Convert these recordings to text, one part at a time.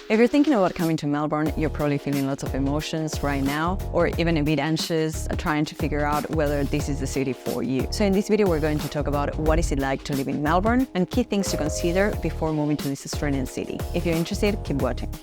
If you're thinking about coming to Melbourne, you're probably feeling lots of emotions right now, or even a bit anxious, trying to figure out whether this is the city for you. So in this video, we're going to talk about what is it like to live in Melbourne and key things to consider before moving to this Australian city. If you're interested, keep watching.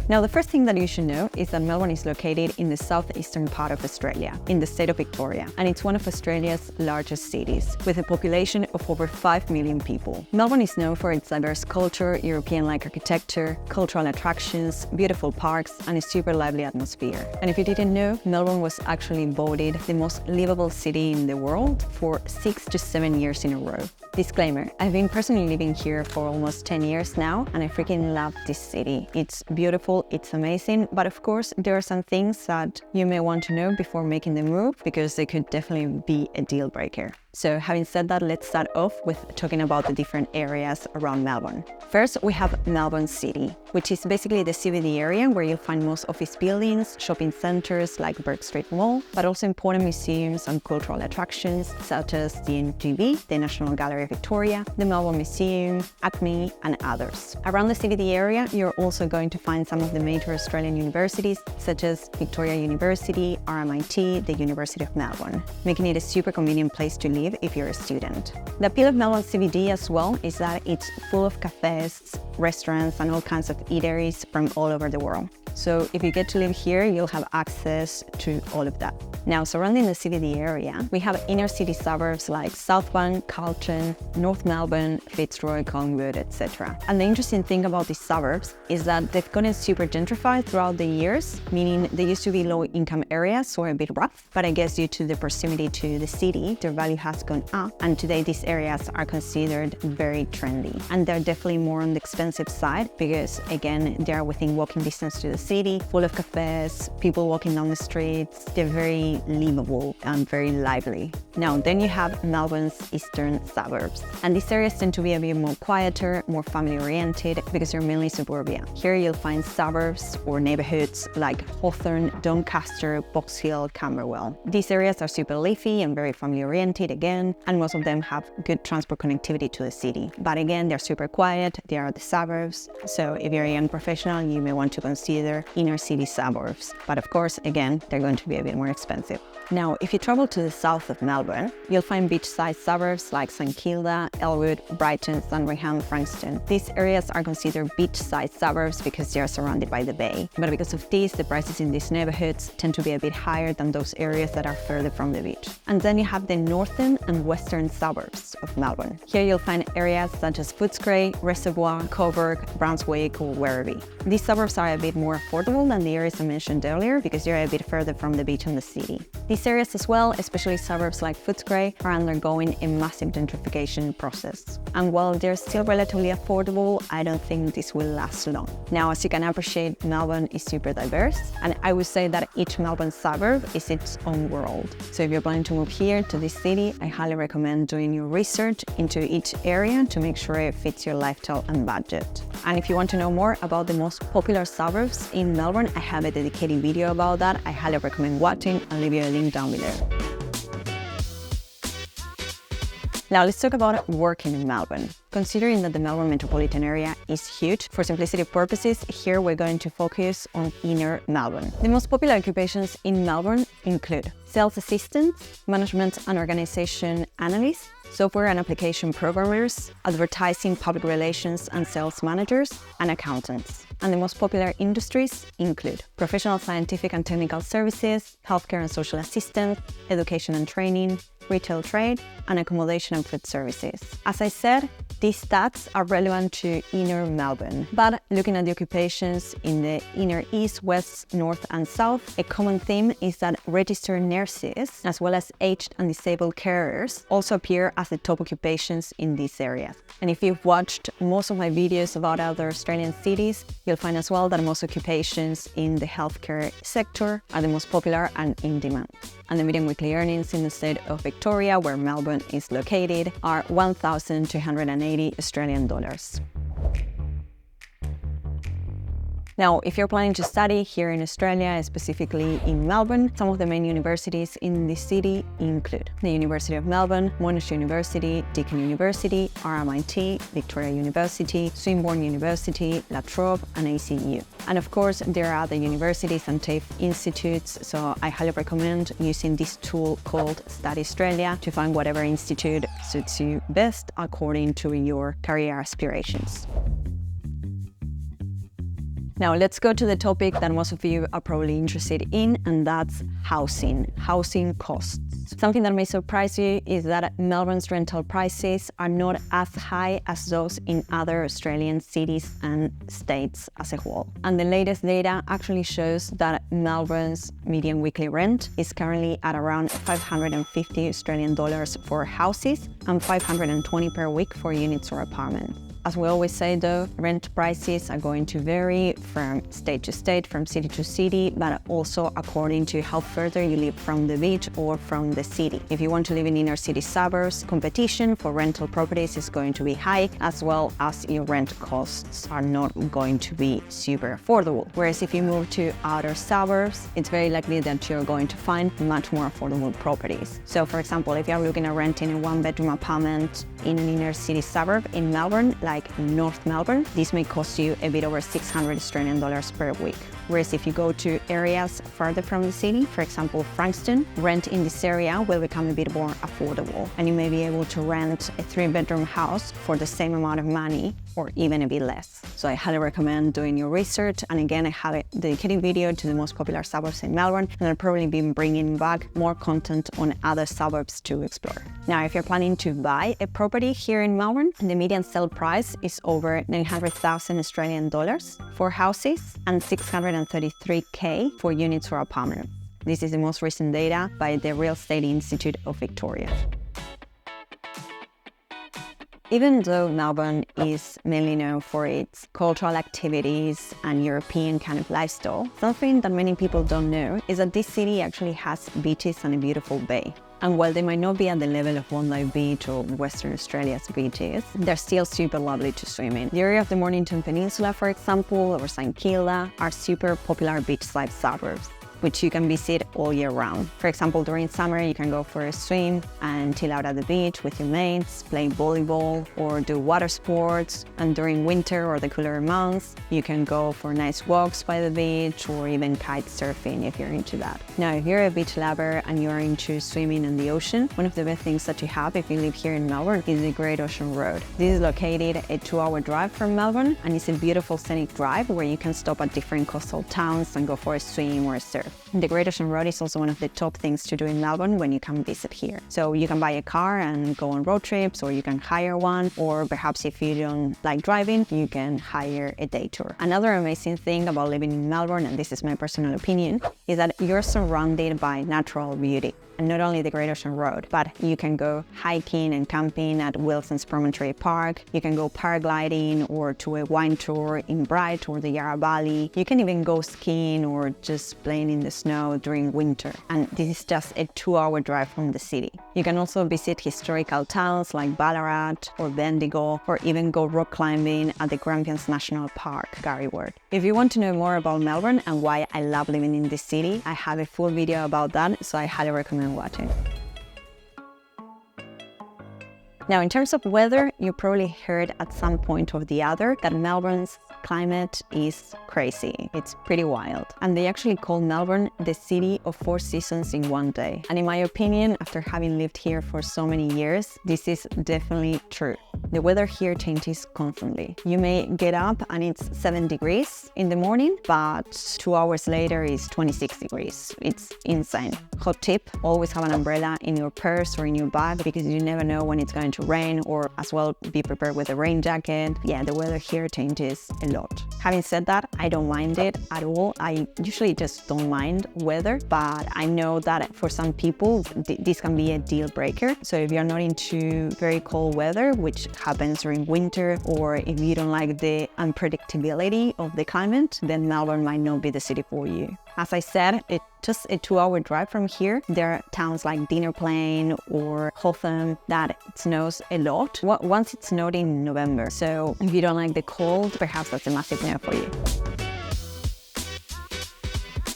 Now, the first thing that you should know is that Melbourne is located in the southeastern part of Australia, in the state of Victoria, and it's one of Australia's largest cities, with a population of over 5 million people. Melbourne is known for its diverse culture, European-like architecture, cultural attractions, beautiful parks, and a super lively atmosphere. And if you didn't know, Melbourne was actually voted the most livable city in the world for 6 to 7 years in a row. Disclaimer, I've been personally living here for almost 10 years now, and I freaking love this city. It's beautiful, it's amazing, but of course there are some things that you may want to know before making the move, because they could definitely be a deal breaker. So having said that, let's start off with talking about the different areas around Melbourne. First, we have Melbourne City, which is basically the CBD area where you'll find most office buildings, shopping centers like Bourke Street Mall, but also important museums and cultural attractions such as the NGV, the National Gallery of Victoria, the Melbourne Museum, ACME, and others. Around the CBD area, you're also going to find some of the major Australian universities such as Victoria University, RMIT, the University of Melbourne, making it a super convenient place to live if you're a student. The appeal of Melbourne CBD as well is that it's full of cafes, restaurants, and all kinds of eateries from all over the world. So if you get to live here, you'll have access to all of that. Now, surrounding the CBD area, we have inner city suburbs like Southbank, Carlton, North Melbourne, Fitzroy, Collingwood, etc. And the interesting thing about these suburbs is that they've gotten super gentrified throughout the years, meaning they used to be low-income areas, so a bit rough, but I guess due to the proximity to the city, their value has gone up, and today these areas are considered very trendy. And they're definitely more on the expensive side because, again, they are within walking distance to the city, full of cafes, people walking down the streets. They're very livable and very lively. Now, then you have Melbourne's eastern suburbs. And these areas tend to be a bit more quieter, more family-oriented because they're mainly suburbia. Here you'll find suburbs or neighborhoods like Hawthorn, Doncaster, Box Hill, Camberwell. These areas are super leafy and very family-oriented again, and most of them have good transport connectivity to the city. But again, they're super quiet, they are the suburbs. So if you're a young professional, you may want to consider inner city suburbs. But of course, again, they're going to be a bit more expensive. Now, if you travel to the south of Melbourne, you'll find beachside suburbs like St Kilda, Elwood, Brighton, Sandringham, Frankston. These areas are considered beachside suburbs because they are surrounded by the bay. But because of this, the prices in these neighborhoods tend to be a bit higher than those areas that are further from the beach. And then you have the northern and western suburbs of Melbourne. Here you'll find areas such as Footscray, Reservoir, Coburg, Brunswick, or Werribee. These suburbs are a bit more affordable than the areas I mentioned earlier because they're a bit further from the beach and the city. These areas as well, especially suburbs like Footscray, are undergoing a massive gentrification process. And while they're still relatively affordable, I don't think this will last long. Now, as you can appreciate, Melbourne is super diverse, and I would say that each Melbourne suburb is its own world. So if you're planning to move here to this city, I highly recommend doing your research into each area to make sure it fits your lifestyle and budget. And if you want to know more about the most popular suburbs in Melbourne, I have a dedicated video about that. I highly recommend watching. I'll leave you a link down below. Now let's talk about working in Melbourne. Considering that the Melbourne metropolitan area is huge, for simplicity purposes, here we're going to focus on inner Melbourne. The most popular occupations in Melbourne include sales assistants, management and organization analysts, software and application programmers, advertising, public relations and sales managers, and accountants. And the most popular industries include professional scientific and technical services, healthcare and social assistance, education and training, retail trade, and accommodation and food services. As I said, these stats are relevant to inner Melbourne, but looking at the occupations in the inner east, west, north, and south, a common theme is that registered nurses, as well as aged and disabled carers, also appear as the top occupations in these areas. And if you've watched most of my videos about other Australian cities, you'll find as well that most occupations in the healthcare sector are the most popular and in demand. And the median weekly earnings in the state of Victoria, where Melbourne is located, are 1,280 Australian dollars. Now, if you're planning to study here in Australia, specifically in Melbourne, some of the main universities in the city include the University of Melbourne, Monash University, Deakin University, RMIT, Victoria University, Swinburne University, La Trobe, and ACU. And of course, there are other universities and TAFE institutes, so I highly recommend using this tool called Study Australia to find whatever institute suits you best according to your career aspirations. Now let's go to the topic that most of you are probably interested in, and that's housing costs. Something that may surprise you is that Melbourne's rental prices are not as high as those in other Australian cities and states as a whole. And the latest data actually shows that Melbourne's median weekly rent is currently at around 550 Australian dollars for houses and 520 per week for units or apartments. As we always say though, rent prices are going to vary from state to state, from city to city, but also according to how further you live from the beach or from the city. If you want to live in inner city suburbs, competition for rental properties is going to be high, as well as your rent costs are not going to be super affordable. Whereas if you move to outer suburbs, it's very likely that you're going to find much more affordable properties. So for example, if you're looking at renting a one-bedroom apartment in an inner city suburb in Melbourne, like North Melbourne, this may cost you a bit over 600 Australian dollars per week. Whereas if you go to areas further from the city, for example, Frankston, rent in this area will become a bit more affordable, and you may be able to rent a 3-bedroom house for the same amount of money or even a bit less. So I highly recommend doing your research. And again, I have a dedicated video to the most popular suburbs in Melbourne, and I'll probably be bringing back more content on other suburbs to explore. Now, if you're planning to buy a property here in Melbourne, the median sale price is over 900,000 Australian dollars for houses and 633K for units or apartments. This is the most recent data by the Real Estate Institute of Victoria. Even though Melbourne is mainly known for its cultural activities and European kind of lifestyle, something that many people don't know is that this city actually has beaches and a beautiful bay. And while they might not be at the level of Bondi Beach or Western Australia's beaches, they're still super lovely to swim in. The area of the Mornington Peninsula, for example, or St Kilda, are super popular beachside suburbs, which you can visit all year round. For example, during summer, you can go for a swim and chill out at the beach with your mates, play volleyball or do water sports. And during winter or the cooler months, you can go for nice walks by the beach or even kite surfing if you're into that. Now, if you're a beach lover and you're into swimming in the ocean, one of the best things that you have if you live here in Melbourne is the Great Ocean Road. This is located a 2-hour drive from Melbourne, and it's a beautiful scenic drive where you can stop at different coastal towns and go for a swim or a surf. The Great Ocean Road is also one of the top things to do in Melbourne when you come visit here. So you can buy a car and go on road trips, or you can hire one, or perhaps if you don't like driving, you can hire a day tour. Another amazing thing about living in Melbourne, and this is my personal opinion, is that you're surrounded by natural beauty. And not only the Great Ocean Road, but you can go hiking and camping at Wilson's Promontory Park. You can go paragliding or to a wine tour in Bright or the Yarra Valley. You can even go skiing or just playing in the snow during winter. And this is just a 2-hour drive from the city. You can also visit historical towns like Ballarat or Bendigo, or even go rock climbing at the Grampians National Park, Garryward. If you want to know more about Melbourne and why I love living in this city, I have a full video about that, so I highly recommend watching. Now, in terms of weather, you probably heard at some point or the other that Melbourne's climate is crazy. It's pretty wild. And they actually call Melbourne the city of 4 seasons in one day. And in my opinion, after having lived here for so many years, this is definitely true. The weather here changes constantly. You may get up and it's 7 degrees in the morning, but 2 hours later it's 26 degrees. It's insane. Hot tip, always have an umbrella in your purse or in your bag, because you never know when it's going to rain, or as well be prepared with a rain jacket. Yeah, the weather here changes a lot. Having said that, I don't mind it at all. I usually just don't mind weather, but I know that for some people this can be a deal breaker. So if you're not into very cold weather, which happens during winter, or if you don't like the unpredictability of the climate, then Melbourne might not be the city for you. As I said, it's just a 2-hour drive from here. There are towns like Dinner Plain or Hotham that it snows a lot. Once it snowed in November. So if you don't like the cold, perhaps that's a massive no for you.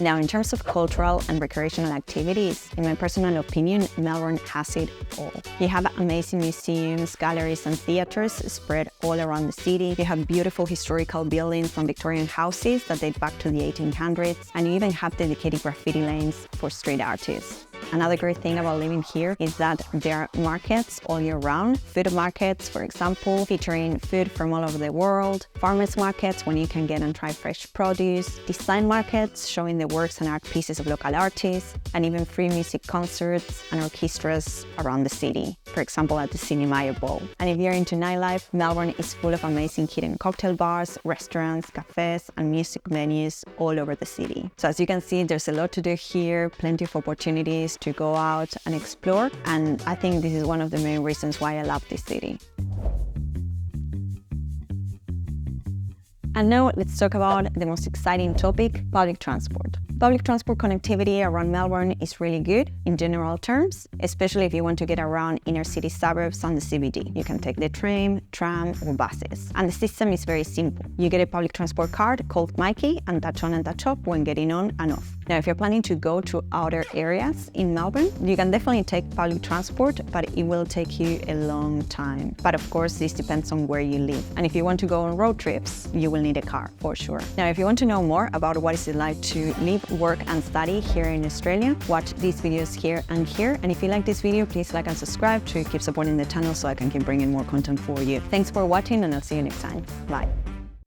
Now, in terms of cultural and recreational activities, in my personal opinion, Melbourne has it all. You have amazing museums, galleries, and theaters spread all around the city. You have beautiful historical buildings from Victorian houses that date back to the 1800s, and you even have dedicated graffiti lanes for street artists. Another great thing about living here is that there are markets all year round. Food markets, for example, featuring food from all over the world. Farmers markets, when you can get and try fresh produce. Design markets, showing the works and art pieces of local artists. And even free music concerts and orchestras around the city. For example, at the Cinema Bowl. And if you're into nightlife, Melbourne is full of amazing hidden cocktail bars, restaurants, cafes, and music venues all over the city. So as you can see, there's a lot to do here, plenty of opportunities to go out and explore, and I think this is one of the main reasons why I love this city. And now let's talk about the most exciting topic, public transport. Public transport connectivity around Melbourne is really good in general terms, especially if you want to get around inner city suburbs and the CBD. You can take the train, tram, or buses. And the system is very simple. You get a public transport card called Mikey and touch on and touch off when getting on and off. Now, if you're planning to go to outer areas in Melbourne, you can definitely take public transport, but it will take you a long time. But of course, this depends on where you live. And if you want to go on road trips, you will need a car for sure. Now, if you want to know more about what is it like to live, work, and study here in Australia, watch these videos here and here. And if you like this video, please like and subscribe to keep supporting the channel so I can keep bringing more content for you. Thanks for watching, and I'll see you next time. Bye.